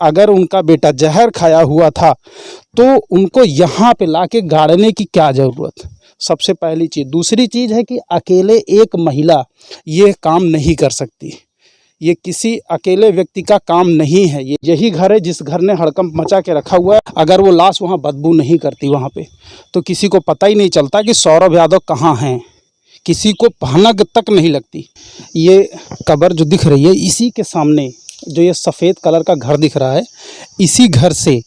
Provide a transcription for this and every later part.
अगर उनका बेटा जहर खाया हुआ था तो उनको यहाँ पे लाके गाड़ने की क्या ज़रूरत। सबसे पहली चीज़। दूसरी चीज़ है कि अकेले एक महिला ये काम नहीं कर सकती, ये किसी अकेले व्यक्ति का काम नहीं है। ये यही घर है जिस घर ने हड़कंप मचा के रखा हुआ है। अगर वो लाश वहाँ बदबू नहीं करती वहाँ पे, तो किसी को पता ही नहीं चलता कि सौरभ यादव कहाँ हैं, किसी को भनक तक नहीं लगती। ये कब्र जो दिख रही है, इसी के सामने जो ये सफ़ेद कलर का घर दिख रहा है, इसी घर से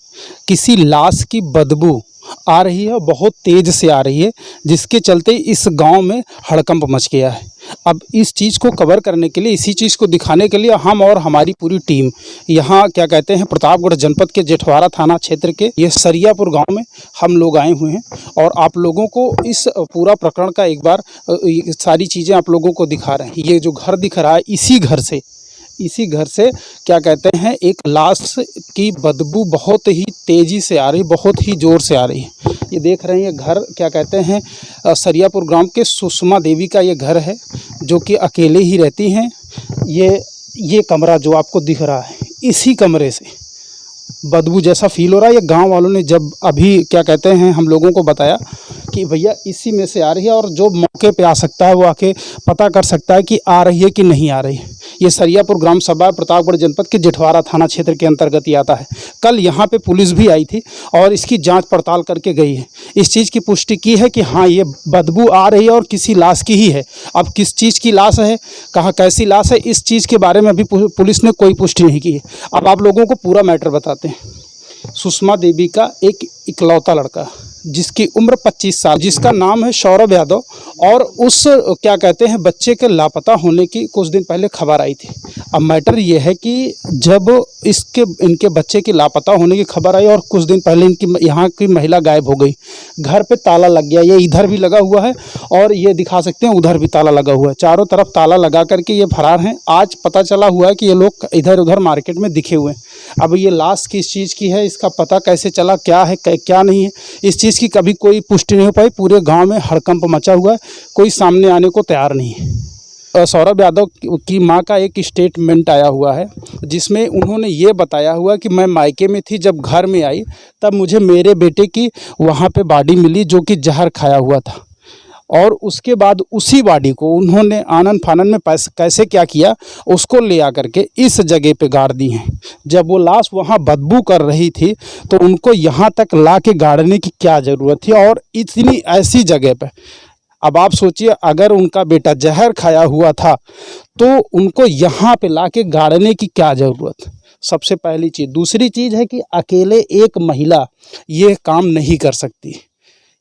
किसी लाश की बदबू आ रही है, बहुत तेज़ से आ रही है, जिसके चलते इस गांव में हड़कंप मच गया है। अब इस चीज़ को कवर करने के लिए, इसी चीज़ को दिखाने के लिए हम और हमारी पूरी टीम यहाँ प्रतापगढ़ जनपद के जेठवारा थाना क्षेत्र के ये सरियापुर गांव में हम लोग आए हुए हैं और आप लोगों को इस पूरा प्रकरण का एक बार सारी चीज़ें आप लोगों को दिखा रहे हैं। ये जो घर दिख रहा है, इसी घर से एक लाश की बदबू बहुत ही तेज़ी से आ रही, बहुत ही ज़ोर से आ रही है। ये देख रहे हैं, ये घर सरियापुर ग्राम के सुषमा देवी का ये घर है, जो कि अकेले ही रहती हैं। ये कमरा जो आपको दिख रहा है, इसी कमरे से बदबू जैसा फील हो रहा है। ये गांव वालों ने जब अभी हम लोगों को बताया कि भैया इसी में से आ रही है, और जो मौके पे आ सकता है वो आके पता कर सकता है कि आ रही है कि नहीं आ रही है। ये सरियापुर ग्राम सभा प्रतापगढ़ जनपद के जेठवारा थाना क्षेत्र के अंतर्गत ही आता है। कल यहाँ पे पुलिस भी आई थी और इसकी जांच पड़ताल करके गई है। इस चीज़ की पुष्टि की है कि हाँ, ये बदबू आ रही है और किसी लाश की ही है। अब किस चीज़ की लाश है, कहाँ कैसी लाश है, इस चीज़ के बारे में अभी पुलिस ने कोई पुष्टि नहीं की है। अब आप लोगों को पूरा मैटर बताते हैं। सुषमा देवी का एक इकलौता लड़का जिसकी उम्र 25 साल, जिसका नाम है सौरभ यादव, और उस बच्चे के लापता होने की कुछ दिन पहले खबर आई थी। अब मैटर ये है कि जब इनके बच्चे की लापता होने की खबर आई और कुछ दिन पहले इनकी यहाँ की महिला गायब हो गई, घर पे ताला लग गया। ये इधर भी लगा हुआ है और ये दिखा सकते हैं उधर भी ताला लगा हुआ है। चारों तरफ ताला लगा करके ये फरार हैं। आज पता चला हुआ है कि ये लोग इधर उधर मार्केट में दिखे हुए हैं। अब ये लाश किस चीज़ की है, इसका पता कैसे चला, क्या है क्या नहीं है, इस चीज़ की कभी कोई पुष्टि नहीं हो पाई। पूरे गांव में हड़कंप मचा हुआ है, कोई सामने आने को तैयार नहीं है। सौरभ यादव की मां का एक स्टेटमेंट आया हुआ है, जिसमें उन्होंने ये बताया हुआ कि मैं मायके में थी, जब घर में आई तब मुझे मेरे बेटे की वहाँ पे बॉडी मिली जो कि जहर खाया हुआ था, और उसके बाद उसी बॉडी को उन्होंने आनन फानन में कैसे क्या किया, उसको ले आकर के इस जगह पे गाड़ दी हैं। जब वो लाश वहाँ बदबू कर रही थी तो उनको यहाँ तक ला के गाड़ने की क्या ज़रूरत थी, और इतनी ऐसी जगह पे। अब आप सोचिए, अगर उनका बेटा जहर खाया हुआ था तो उनको यहाँ पे ला के गाड़ने की क्या ज़रूरत। सबसे पहली चीज़। दूसरी चीज़ है कि अकेले एक महिला ये काम नहीं कर सकती,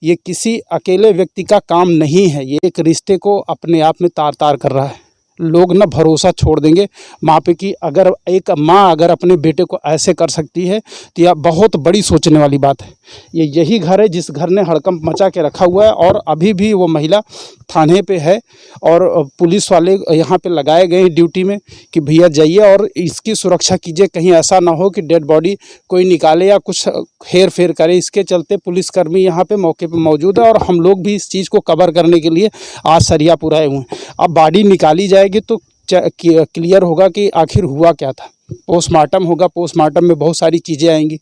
ये किसी अकेले व्यक्ति का काम नहीं है। ये एक रिश्ते को अपने आप में तार तार कर रहा है। लोग ना भरोसा छोड़ देंगे माँ पे कि अगर एक माँ अगर अपने बेटे को ऐसे कर सकती है तो यह बहुत बड़ी सोचने वाली बात है। ये यही घर है जिस घर ने हड़कंप मचा के रखा हुआ है, और अभी भी वो महिला थाने पे है और पुलिस वाले यहाँ पे लगाए गए हैं ड्यूटी में कि भैया जाइए और इसकी सुरक्षा कीजिए, कहीं ऐसा ना हो कि डेड बॉडी कोई निकाले या कुछ हेर फेर करे। इसके चलते पुलिसकर्मी यहाँ पे मौके पे मौजूद है और हम लोग भी इस चीज़ को कवर करने के लिए आज सरियापुर आए हुए हैं। अब बॉडी निकाली जाएगी तो क्लियर होगा कि आखिर हुआ क्या था। पोस्टमार्टम होगा, पोस्टमार्टम में बहुत सारी चीज़ें आएंगी।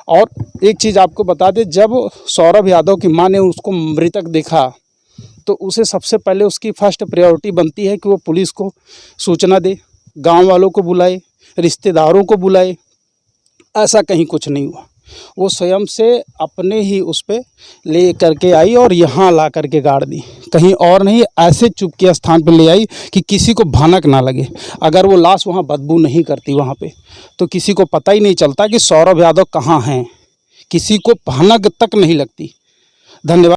और एक चीज़ आपको बता दें, जब सौरभ यादव की मां ने उसको मृतक देखा तो उसे सबसे पहले उसकी फर्स्ट प्रायोरिटी बनती है कि वो पुलिस को सूचना दे, गांव वालों को बुलाए, रिश्तेदारों को बुलाए। ऐसा कहीं कुछ नहीं हुआ। वो स्वयं से अपने ही उस पे ले करके आई और यहाँ ला करके गाड़ दी, कहीं और नहीं। ऐसे चुप के स्थान पे ले आई कि किसी को भनक ना लगे। अगर वो लाश वहाँ बदबू नहीं करती वहाँ पे, तो किसी को पता ही नहीं चलता कि सौरभ यादव कहाँ हैं, किसी को भनक तक नहीं लगती। धन्यवाद।